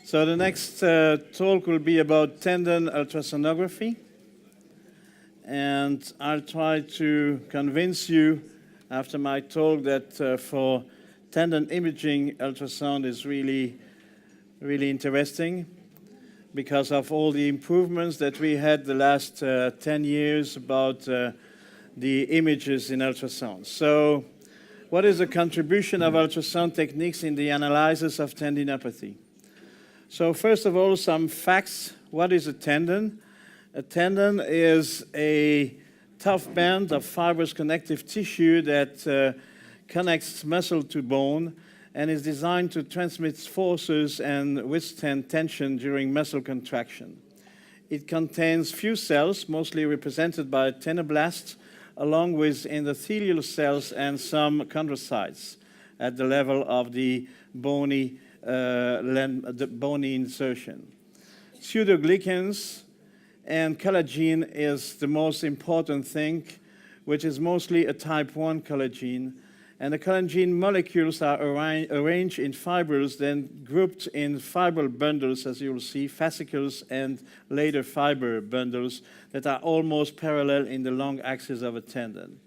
So the next talk will be about tendon ultrasonography. And I'll try to convince you after my talk that for tendon imaging, ultrasound is really interesting because of all the improvements that we had the last 10 years about the images in ultrasound. So what is the contribution of ultrasound techniques in the analysis of tendinopathy? So first of all, some facts. What is a tendon? A tendon is a tough band of fibrous connective tissue that connects muscle to bone and is designed to transmit forces and withstand tension during muscle contraction. It contains few cells, mostly represented by tendinoblasts, along with endothelial cells and some chondrocytes at the level of the bony insertion. Pseudoglycans and collagen is the most important thing, which is mostly a type 1 collagen. And the collagen molecules are arranged in fibrils, then grouped in fibril bundles, as you will see, fascicles and later fiber bundles that are almost parallel in the long axis of a tendon.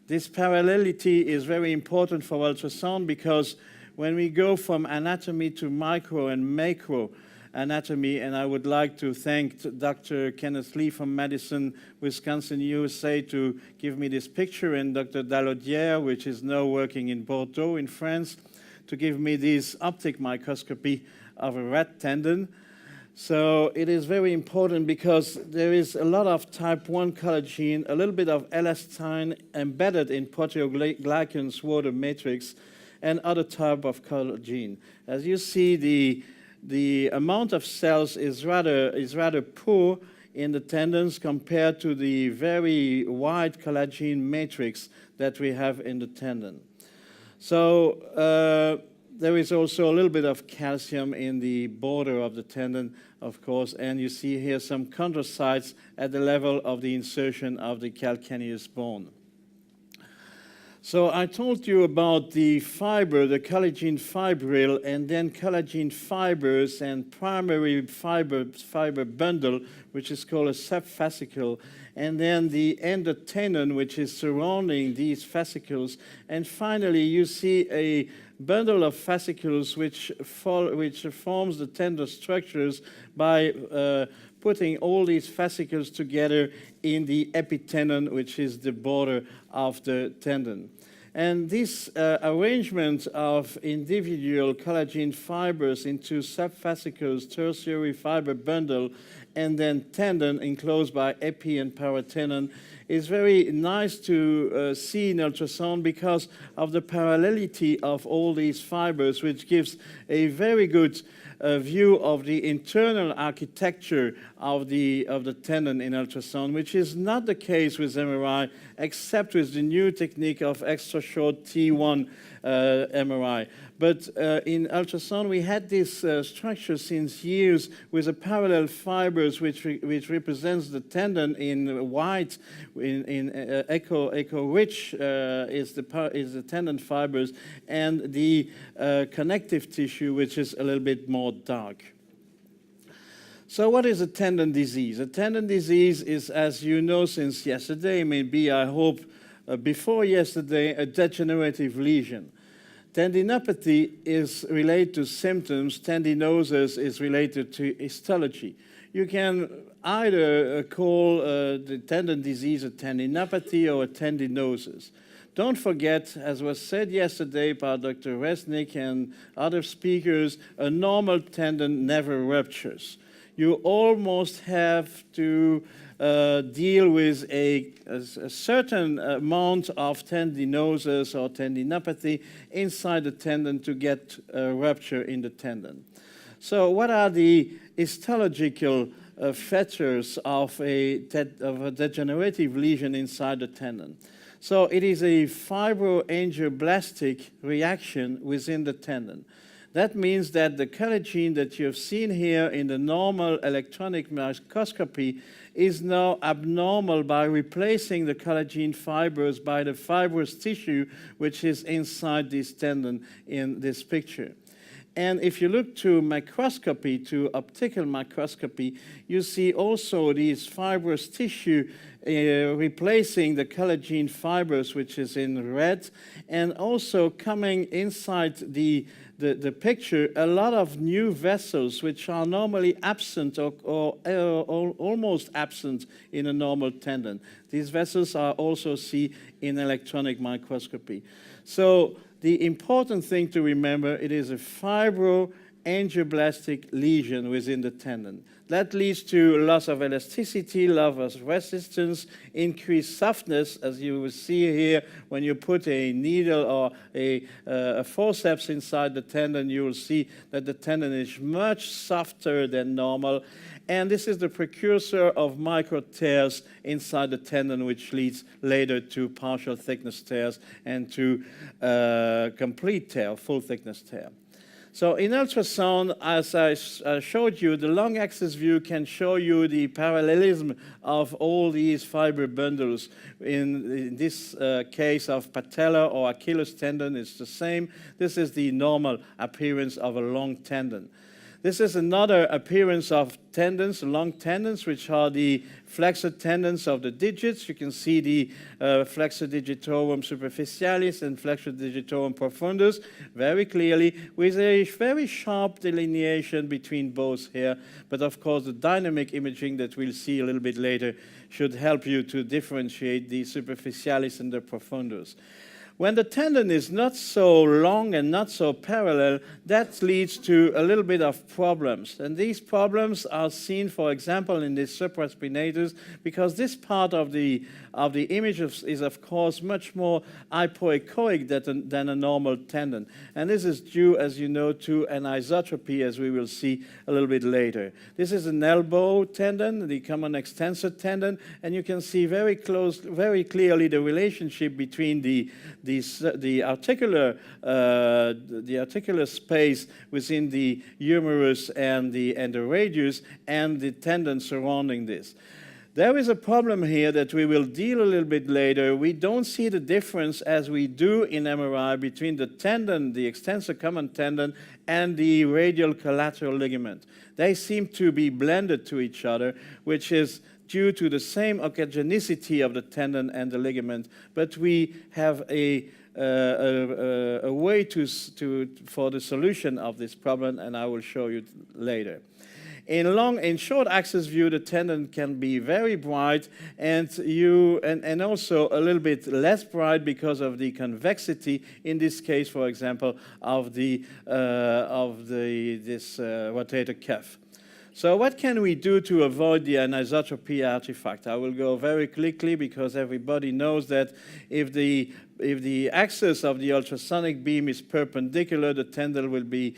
This parallelity is very important for ultrasound because when we go from anatomy to micro and macro anatomy, and I would like to thank Dr. Kenneth Lee from Madison, Wisconsin, USA, to give me this picture, and Dr. Dalaudière, which is now working in Bordeaux in France, to give me this optic microscopy of a rat tendon. So it is very important because there is a lot of type 1 collagen, a little bit of elastin embedded in proteoglycan's water matrix, and other type of collagen. As you see, the amount of cells is rather poor in the tendons compared to the very wide collagen matrix that we have in the tendon. So there is also a little bit of calcium in the border of the tendon, of course, and you see here some chondrocytes at the level of the insertion of the calcaneus bone. So I told you about the fiber, the collagen fibril, and then collagen fibers and primary fiber bundle, which is called a subfascicle, and then the endotenon, which is surrounding these fascicles. And finally, you see a bundle of fascicles which forms the tendon structures by putting all these fascicles together in the epitenon, which is the border of the tendon. And this arrangement of individual collagen fibers into subfascicles, tertiary fiber bundle, and then tendon enclosed by epi and paratenon is very nice to see in ultrasound because of the parallelity of all these fibers, which gives a very good view of the internal architecture of the tendon in ultrasound, which is not the case with MRI, except with the new technique of extra short T1 MRI. But in ultrasound, we had this structure since years with the parallel fibers, which represents the tendon in white, in echo rich is the tendon fibers, and the connective tissue, which is a little bit more dark. So what is a tendon disease? A tendon disease is, as you know since yesterday, maybe I hope before yesterday, a degenerative lesion. Tendinopathy is related to symptoms. Tendinosis is related to histology. You can either call the tendon disease a tendinopathy or a tendinosis. Don't forget, as was said yesterday by Dr. Resnick and other speakers, a normal tendon never ruptures. You almost have to deal with a certain amount of tendinosis or tendinopathy inside the tendon to get a rupture in the tendon. So what are the histological features of a degenerative lesion inside the tendon? So it is a fibroangioblastic reaction within the tendon. That means that the collagen that you have seen here in the normal electronic microscopy is now abnormal by replacing the collagen fibers by the fibrous tissue which is inside this tendon in this picture. And if you look to microscopy, to optical microscopy, you see also these fibrous tissue replacing the collagen fibers, which is in red, and also coming inside the picture, a lot of new vessels which are normally absent or almost absent in a normal tendon. These vessels are also seen in electron microscopy. So the important thing to remember, it is a fibroangioblastic lesion within the tendon. That leads to loss of elasticity, loss of resistance, increased softness, as you will see here. When you put a needle or a forceps inside the tendon, you will see that the tendon is much softer than normal. And this is the precursor of micro tears inside the tendon, which leads later to partial thickness tears and to complete tear, full thickness tear. So in ultrasound, as I showed you, the long axis view can show you the parallelism of all these fiber bundles. In this case of patella or Achilles tendon, it's the same. This is the normal appearance of a long tendon. This is another appearance of tendons, long tendons, which are the flexor tendons of the digits. You can see the flexor digitorum superficialis and flexor digitorum profundus very clearly, with a very sharp delineation between both here. But of course, the dynamic imaging that we'll see a little bit later should help you to differentiate the superficialis and the profundus. When the tendon is not so long and not so parallel, that leads to a little bit of problems. And these problems are seen, for example, in the supraspinatus, because this part of the image is, of course, much more hypoechoic than a normal tendon. And this is due, as you know, to anisotropy, as we will see a little bit later. This is an elbow tendon, the common extensor tendon, and you can see very clearly the relationship between the articular space within the humerus and the radius and the tendon surrounding this. There is a problem here that we will deal a little bit later. We don't see the difference as we do in MRI between the tendon, the extensor common tendon, and the radial collateral ligament. They seem to be blended to each other, which is due to the same oncogenicity of the tendon and the ligament, but we have a way for the solution of this problem, and I will show you later. In short axis view, the tendon can be very bright and also a little bit less bright because of the convexity. In this case, for example, of this rotator cuff. So what can we do to avoid the anisotropy artifact? I will go very quickly because everybody knows that if the axis of the ultrasonic beam is perpendicular, the tendon will be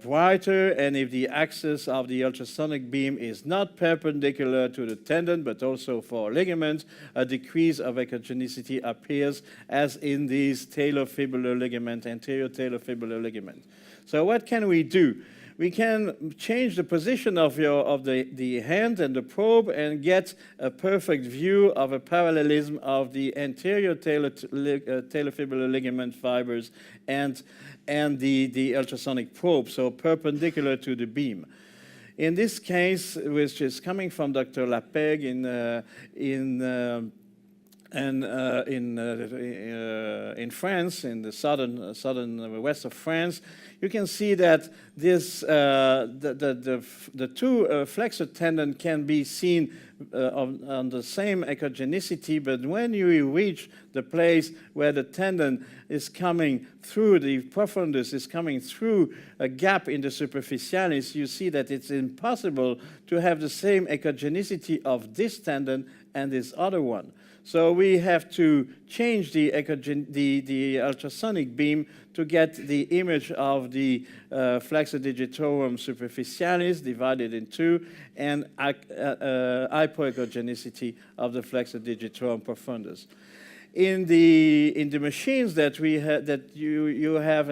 brighter, and if the axis of the ultrasonic beam is not perpendicular to the tendon, but also for ligaments, a decrease of echogenicity appears, as in these talofibular ligament, anterior talofibular ligament. So what can we do? We can change the position of the hand and the probe and get a perfect view of a parallelism of the anterior talofibular ligament fibers and the ultrasonic probe, so perpendicular to the beam. In this case, which is coming from Dr. Lapeg in France, in the southern west of France, you can see that this the two flexor tendon can be seen on the same echogenicity, but when you reach the place where the tendon is coming through, the profundus is coming through a gap in the superficialis, you see that it's impossible to have the same echogenicity of this tendon and this other one. So we have to change the ultrasonic beam to get the image of the flexor digitorum superficialis divided in two, and hypoechogenicity of the flexor digitorum profundus. In the machines that we you have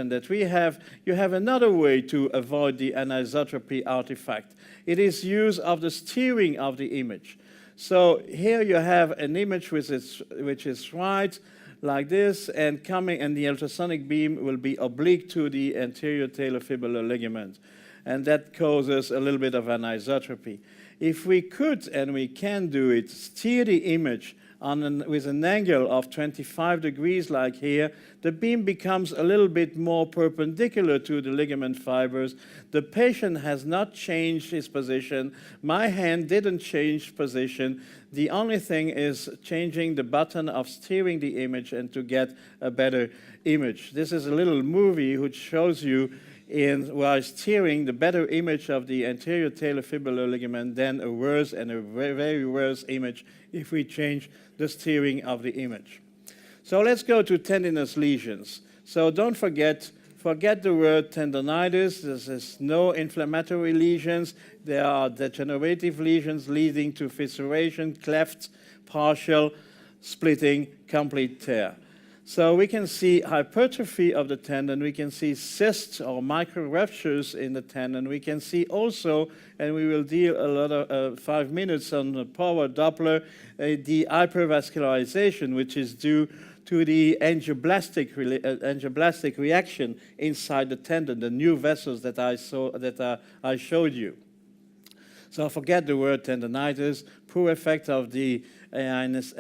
another way to avoid the anisotropy artifact. It is use of the steering of the image. So here you have an image which is right like this, and the ultrasonic beam will be oblique to the anterior talofibular ligament. And that causes a little bit of anisotropy. If we could, and we can do it, steer the image with an angle of 25 degrees like here, the beam becomes a little bit more perpendicular to the ligament fibers. The patient has not changed his position. My hand didn't change position. The only thing is changing the button of steering the image and to get a better image. This is a little movie which shows you while steering the better image of the anterior talofibular ligament than a worse and a very, very worse image if we change the steering of the image. So let's go to tendinous lesions. So don't forget the word tendonitis. This is no inflammatory lesions. There are degenerative lesions leading to fissuration, clefts, partial, splitting, complete tear. So we can see hypertrophy of the tendon. We can see cysts or micro ruptures in the tendon. We can see also, and we will deal a lot of 5 minutes on the power Doppler, the hypervascularization, which is due to the angioblastic reaction inside the tendon, the new vessels that I showed you. So forget the word tendonitis, poor effect of the AINS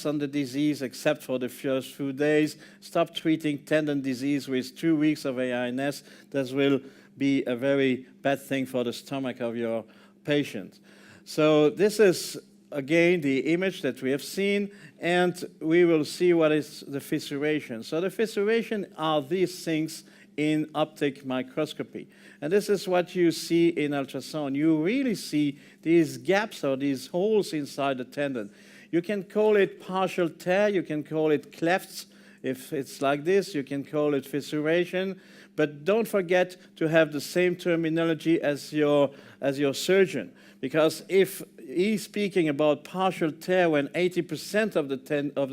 on the disease except for the first few days. Stop treating tendon disease with 2 weeks of AINS. This will be a very bad thing for the stomach of your patient. So this is, again, the image that we have seen, and we will see what is the fissuration. So the fissuration are these things in optic microscopy. And this is what you see in ultrasound. You really see these gaps or these holes inside the tendon. You can call it partial tear, you can call it clefts. If it's like this, you can call it fissuration. But don't forget to have the same terminology as your surgeon. Because if he's speaking about partial tear when 80% of the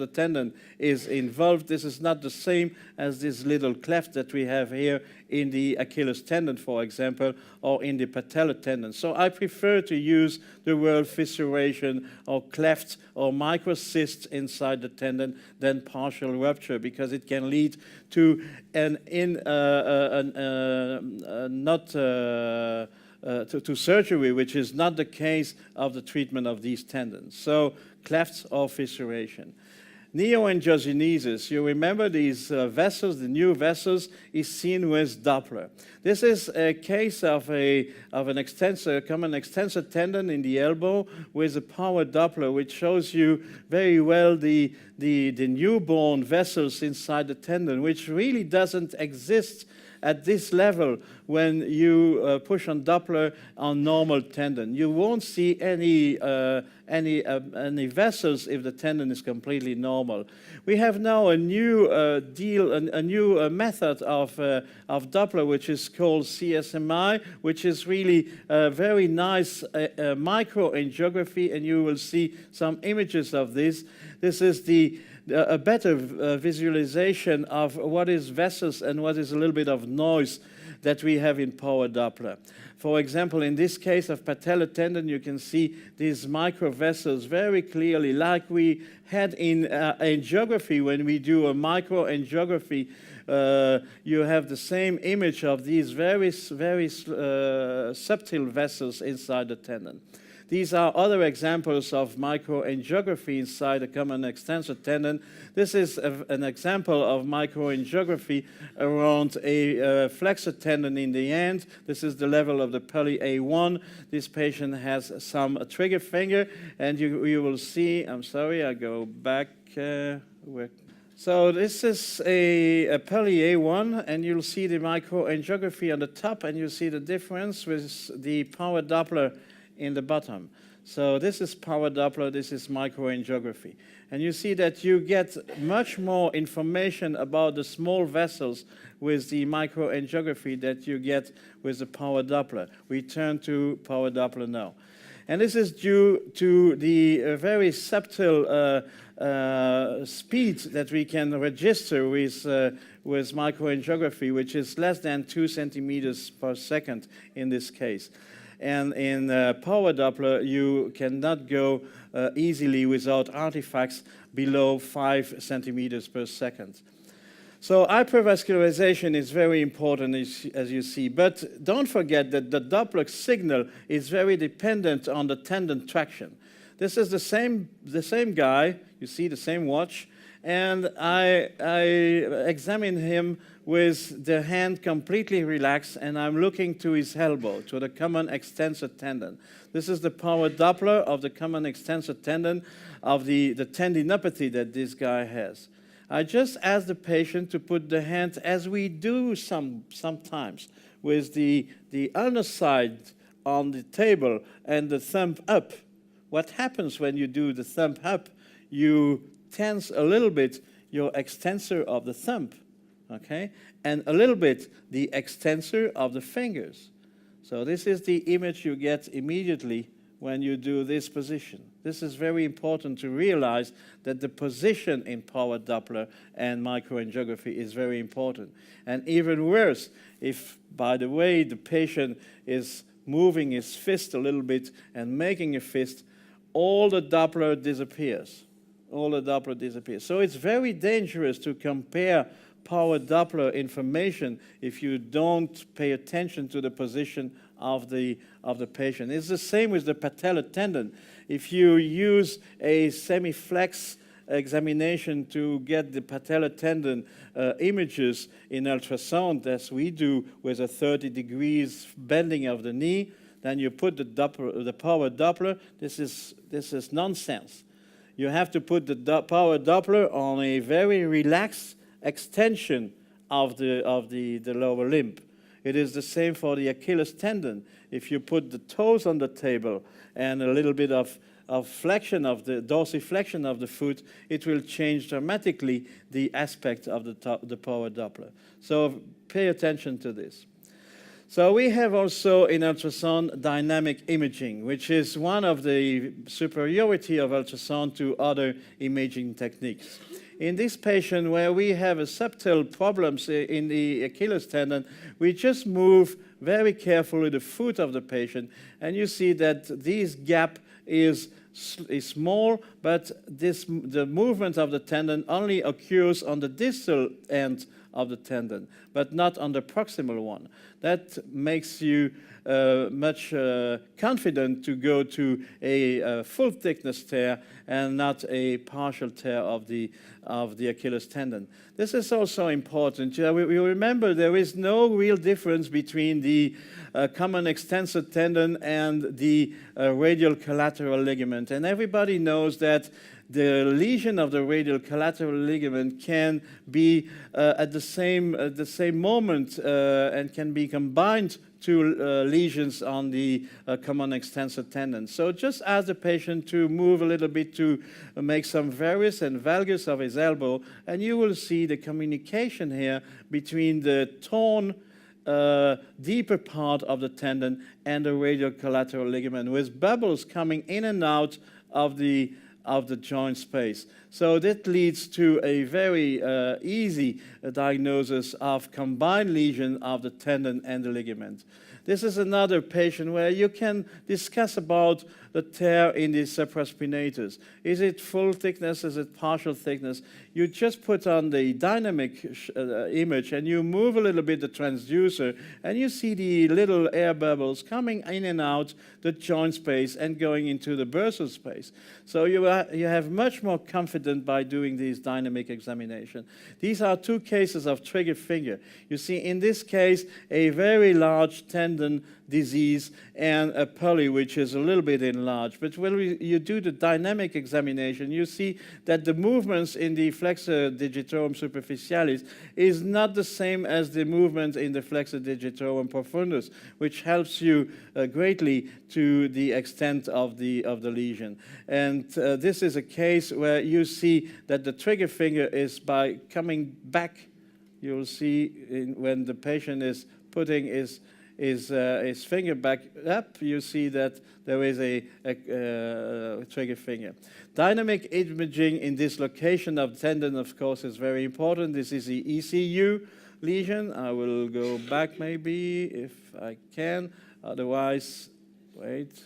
tendon is involved, this is not the same as this little cleft that we have here in the Achilles tendon, for example, or in the patellar tendon. So I prefer to use the word fissuration or cleft or microcyst inside the tendon than partial rupture, because it can lead to to surgery, which is not the case of the treatment of these tendons. So clefts or fissuration. Neoangiogenesis, you remember these vessels, the new vessels, is seen with Doppler. This is a case of an extensor, common extensor tendon in the elbow with a power Doppler, which shows you very well the newborn vessels inside the tendon, which really doesn't exist at this level when you push on Doppler on normal tendon. You won't see any vessels if the tendon is completely normal. We have now a new method of Doppler, which is called CSMI, which is really a very nice microangiography, and you will see some images of this. This is a better visualization of what is vessels and what is a little bit of noise that we have in power Doppler. For example, in this case of patellar tendon, you can see these microvessels very clearly, like we had in angiography. When we do a microangiography, you have the same image of these very subtle vessels inside the tendon. These are other examples of microangiography inside a common extensor tendon. This is an example of microangiography around a flexor tendon in the end. This is the level of the pulley A1. This patient has some trigger finger, and you will see, I'm sorry, I go back. So this is a pulley A1, and you'll see the microangiography on the top, and you'll see the difference with the power Doppler in the bottom. So this is power Doppler, this is microangiography. And you see that you get much more information about the small vessels with the microangiography that you get with the power Doppler. We turn to power Doppler now. And this is due to the very subtle speed that we can register with microangiography, which is less than 2 centimeters per second in this case. And in power Doppler, you cannot go easily without artifacts below 5 centimeters per second. So hypervascularization is very important, as you see. But don't forget that the Doppler signal is very dependent on the tendon traction. This is the same guy, you see the same watch, and I examine him with the hand completely relaxed, and I'm looking to his elbow, to the common extensor tendon. This is the power Doppler of the common extensor tendon of the tendinopathy that this guy has. I just ask the patient to put the hand, as we do sometimes, with the underside on the table and the thumb up. What happens when you do the thumb up? You tense a little bit your extensor of the thumb, okay? And a little bit the extensor of the fingers. So this is the image you get immediately when you do this position. This is very important to realize that the position in power Doppler and microangiography is very important. And even worse, if, by the way, the patient is moving his fist a little bit and making a fist, all the Doppler disappears. All the Doppler disappears. So it's very dangerous to compare power Doppler information if you don't pay attention to the position of the patient. It's the same with the patellar tendon. If you use a semi-flex examination to get the patellar tendon images in ultrasound, as we do with a 30 degrees bending of the knee, then you put the power Doppler. This is nonsense. You have to put the power Doppler on a very relaxed extension of the lower limb. It is the same for the Achilles tendon. If you put the toes on the table and a little bit of flexion of the dorsiflexion of the foot, it will change dramatically the aspect of the power Doppler. So pay attention to this. So we have also in ultrasound dynamic imaging, which is one of the superiority of ultrasound to other imaging techniques. In this patient where we have a subtle problems in the Achilles tendon, we just move very carefully the foot of the patient, and you see that this gap is small, but the movement of the tendon only occurs on the distal end of the tendon, but not on the proximal one. That makes you much confident to go to a full thickness tear and not a partial tear of the Achilles tendon. This is also important. We remember there is no real difference between the common extensor tendon and the radial collateral ligament. And everybody knows that the lesion of the radial collateral ligament can be at the same moment and can be combined to lesions on the common extensor tendon. So just ask the patient to move a little bit to make some varus and valgus of his elbow, and you will see the communication here between the torn deeper part of the tendon and the radial collateral ligament, with bubbles coming in and out of the joint space. So that leads to a very easy diagnosis of combined lesion of the tendon and the ligament. This is another patient where you can discuss about the tear in the supraspinatus. Is it full thickness? Is it partial thickness? You just put on the dynamic image and you move a little bit the transducer, and you see the little air bubbles coming in and out the joint space and going into the bursal space. So you have much more confidence by doing these dynamic examination. These are two cases of trigger finger. You see in this case a very large tendon disease and a pulley which is a little bit enlarged. But when you do the dynamic examination, you see that the movements in the flexor digitorum superficialis is not the same as the movement in the flexor digitorum profundus, which helps you greatly to the extent of the lesion. And this is a case where you see that the trigger finger is by coming back. You'll see when the patient is putting his finger back up, you see that there is a trigger finger. Dynamic imaging in this location of tendon, of course, is very important. This is the ECU lesion. I will go back maybe if I can. Otherwise, wait.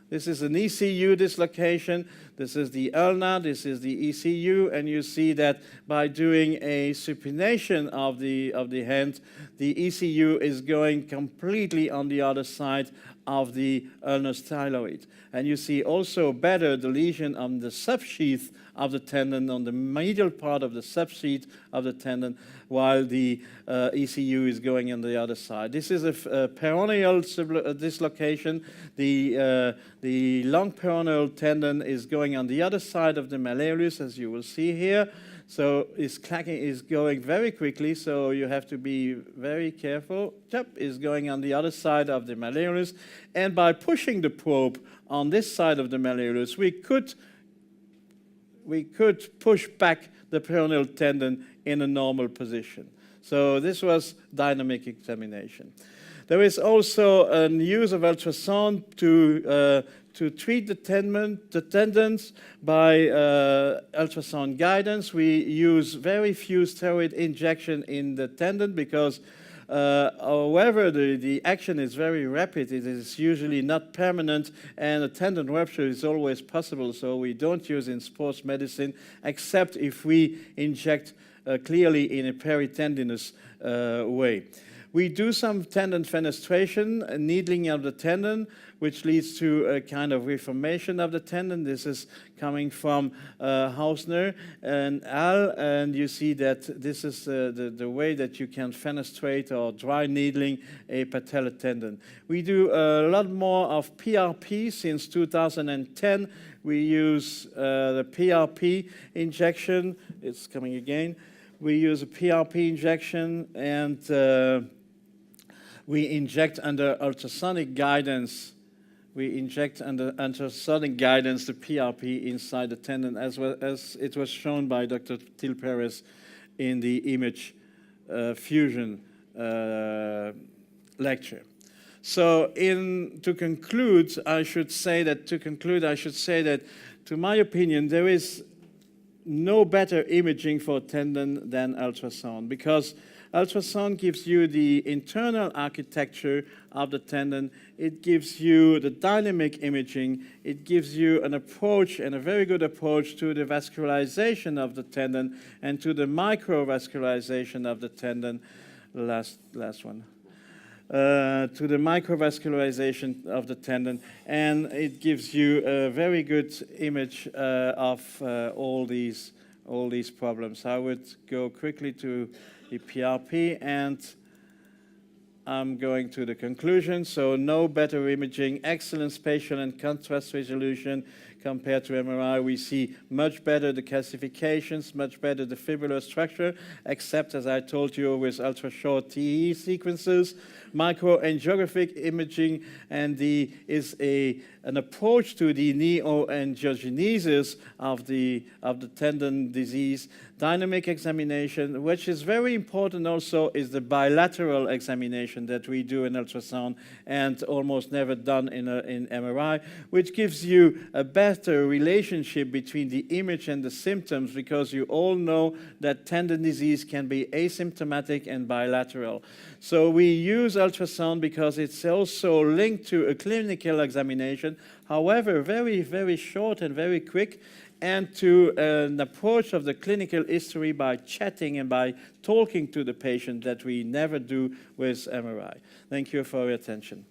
This is an ECU dislocation. This is the ulna, this is the ECU, and you see that by doing a supination of the hand, the ECU is going completely on the other side of the ulnar styloid. And you see also better the lesion on the subsheath of the tendon, on the medial part of the subsheath of the tendon, while the ECU is going on the other side. This is a peroneal dislocation. The long peroneal tendon is going on the other side of the malleolus, as you will see here. So it's going very quickly, so you have to be very careful. It's going on the other side of the malleolus. And by pushing the probe on this side of the malleolus, we could push back the peroneal tendon in a normal position. So this was dynamic examination. There is also a use of ultrasound to treat the tendons by ultrasound guidance. We use very few steroid injection in the tendon because however the action is very rapid, it is usually not permanent, and a tendon rupture is always possible, so we don't use in sports medicine except if we inject clearly in a peritendinous way. We do some tendon fenestration, needling of the tendon, which leads to a kind of reformation of the tendon. This is coming from Hausner and Al, and you see that this is the way that you can fenestrate or dry needling a patellar tendon. We do a lot more of PRP since 2010. We use the PRP injection. It's coming again. We use a PRP injection, and we inject under ultrasonic guidance. We inject under ultrasonic guidance the PRP inside the tendon, as well as it was shown by Dr. Til Perez in the image fusion lecture. So, to conclude, I should say that, to my opinion, there is no better imaging for tendon than ultrasound, because ultrasound gives you the internal architecture of the tendon. It gives you the dynamic imaging. It gives you an approach, and a very good approach, to the vascularization of the tendon and to the microvascularization of the tendon. Last one. To the microvascularization of the tendon, and it gives you a very good image of all these problems. I would go quickly to the PRP, and I'm going to the conclusion. So no better imaging, excellent spatial and contrast resolution compared to MRI. We see much better the calcifications, much better the fibrillar structure, except, as I told you, with ultra-short TE sequences. Microangiographic imaging and is an approach to the neoangiogenesis of the tendon disease. Dynamic examination, which is very important also, is the bilateral examination that we do in ultrasound and almost never done in MRI, which gives you a better relationship between the image and the symptoms, because you all know that tendon disease can be asymptomatic and bilateral. So we use ultrasound because it's also linked to a clinical examination, however, very, very short and very quick, and to an approach of the clinical history by chatting and by talking to the patient that we never do with MRI. Thank you for your attention.